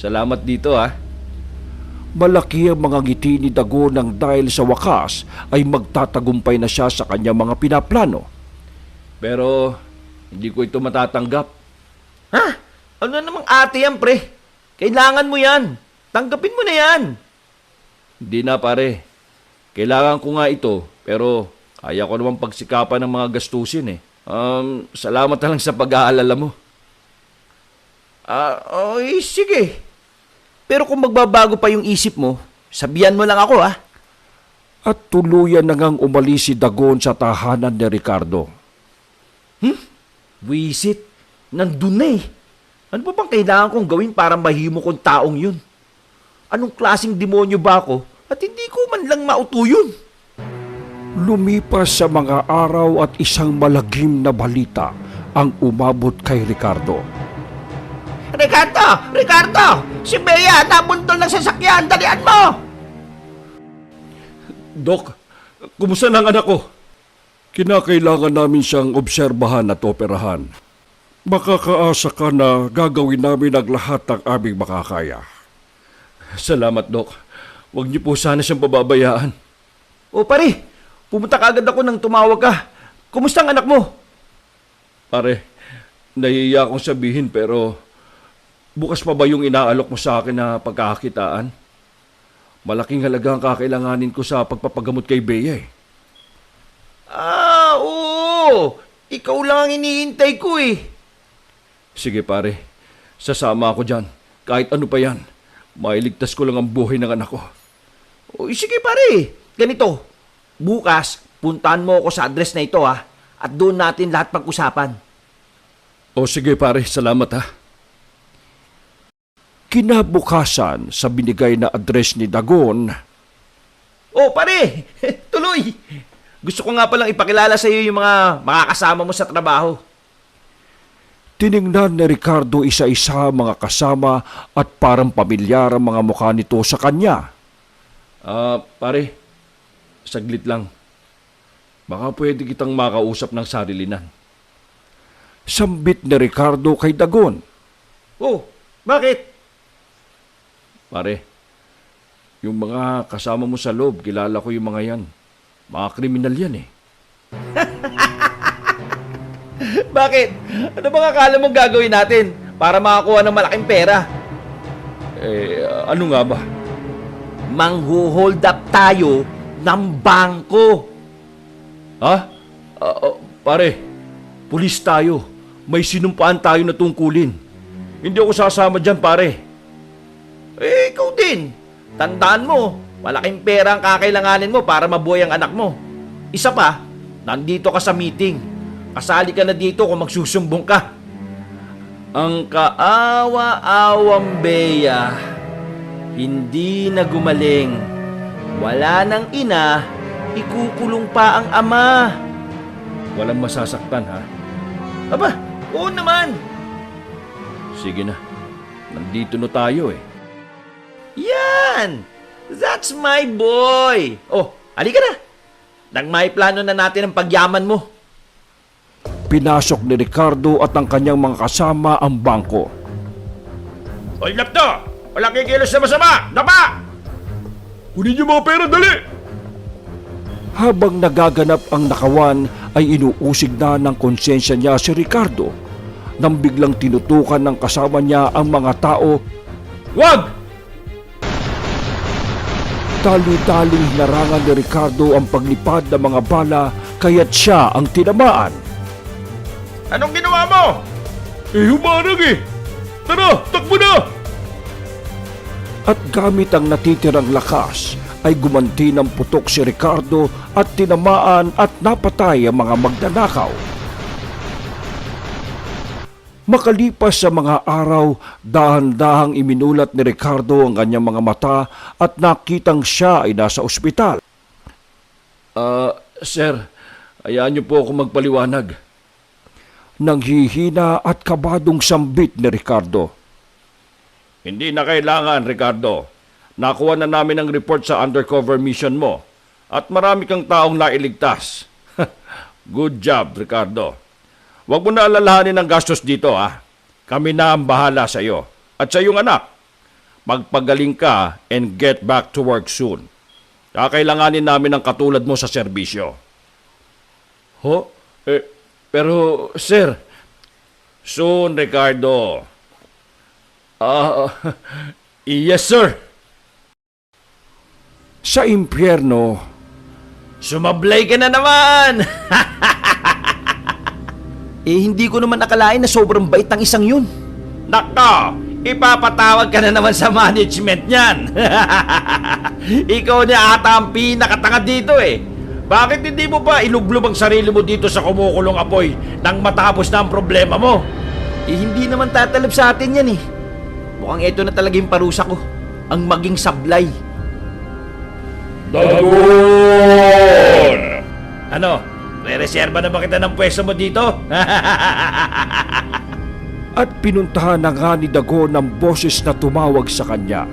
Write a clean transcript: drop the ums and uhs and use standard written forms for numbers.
Salamat dito ha. Malaki ang mga ngiti ni Dagon nang dahil sa wakas ay magtatagumpay na siya sa kanyang mga pinaplano. Pero hindi ko ito matatanggap. Ha? Ano namang ate yan, pre? Kailangan mo yan. Tanggapin mo na yan. Hindi na pare. Kailangan ko nga ito pero kaya ko naman pagsikapan ng mga gastusin eh. Salamat na lang sa pag-aalala mo. Oy, sige. Pero kung magbabago pa yung isip mo, sabihan mo lang ako, ha? At tuluyan na ngang umalis si Dagon sa tahanan ni Ricardo. Wisit, nandun na eh. Ano pa bang kailangan kong gawin para mahimo kong taong yun? Anong klaseng demonyo ba ako at hindi ko man lang mauto yun? Lumipas sa mga araw at isang malagim na balita ang umabot kay Ricardo. Ricardo! Ricardo! Si Bea nabuntol ng sasakyan! Dalian mo! Dok, kumusta na ang anak ko? Kinakailangan namin siyang obserbahan at operahan. Makakaasa ka na gagawin namin ang lahat ng aming makakaya. Salamat, Dok. Huwag niyo po sana siyang pababayaan. O pare, pumunta ka agad ako nang tumawag ka. Kumusta ang anak mo? Pare, nahihiya akong sabihin pero bukas pa ba yung inaalok mo sa akin na pagkakakitaan? Malaking halaga ang kakailanganin ko sa pagpapagamot kay Bea eh. Oo! Ikaw lang ang iniintay ko eh. Sige pare, sasama ako dyan. Kahit ano pa yan, mailigtas ko lang ang buhay ng anak ko. O sige pare, ganito. Bukas, puntahan mo ako sa address na ito ha. At doon natin lahat pag-usapan. O sige pare, salamat ha. Kinabukasan sa binigay na address ni Dagon, Oh pare, tuloy. Gusto ko nga palang ipakilala sa iyo yung mga makakasama mo sa trabaho. tiningnan ni Ricardo isa-isa ang mga kasama at parang pamilyar ang mga mukha nito sa kanya. Pare, saglit lang. Baka pwede kitang makausap ng sarilinan. Sambit ni Ricardo kay Dagon. Oh, bakit? Pare, yung mga kasama mo sa loob, kilala ko yung mga yan. Mga kriminal yan eh. Bakit? Ano bang akala mong gagawin natin para makakuha ng malaking pera? Ano nga ba? Mangho-hold up tayo ng bangko. Ha? Pare, pulis tayo. May sinumpaan tayo na tungkulin. Hindi ako sasama dyan, pare. Ikaw din. Tandaan mo, malaking pera ang kakailanganin mo para mabuhay ang anak mo. Isa pa, nandito ka sa meeting. Kasali ka na dito kung magsusumbong ka. Ang kaawa-awang Bea, hindi na gumaling. Wala nang ina, ikukulong pa ang ama. Walang masasaktan, ha? Aba, oo naman. Sige na. Nandito na tayo eh. Yan! That's my boy! Oh, halika na. Nagmay plano na natin ang pagyaman mo. Pinasok ni Ricardo at ang kanyang mga kasama ang bangko. Oy, lapto! Walang kikilos na masama! Dapa! Kunin niyo mga pera, dali! Habang nagaganap ang nakawan ay inuusig na ng konsensya niya si Ricardo nang biglang tinutukan ng kasama niya ang mga tao. Wag! Dali-daling hinarangan ni Ricardo ang paglipad ng mga bala kaya't siya ang tinamaan. Anong ginawa mo? Humarang eh! Tara, takbo na! At gamit ang natitirang lakas ay gumanti ng putok si Ricardo at tinamaan at napatay ang mga magnanakaw. Makalipas sa mga araw, dahan-dahang iminulat ni Ricardo ang kanyang mga mata at nakitang siya ay nasa ospital. Sir, hayaan niyo po ako magpaliwanag. Nanghihina at kabadong sambit ni Ricardo. Hindi na kailangan, Ricardo. Nakuha na namin ang report sa undercover mission mo at marami kang taong nailigtas. Good job, Ricardo. Huwag mo na alalahanin ang gastos dito, ha? Kami na ang bahala sa iyo at sa iyong anak. magpagaling ka and get back to work soon. Kakailanganin namin ng katulad mo sa serbisyo. Ho? Pero, sir... Soon, Ricardo. Yes, sir. Sa impyerno, Sumablay ka na naman! Hindi ko naman akalain na sobrang bait ng isang yun. Nako! Ipapatawag ka na naman sa management niyan. Ikaw niya ata ang pinakatanga dito eh. Bakit hindi mo pa ilublob ang sarili mo dito sa kumukulong apoy nang matapos na ang problema mo? Hindi naman tatalab sa atin yan eh. Mukhang ito na talaga yung parusa ko. Ang maging sablay. Dagon! Ano? Re-reserva na ba kita ng pwesto mo dito? at pinuntahan na nga ni Dagon ang boses na tumawag sa kanya.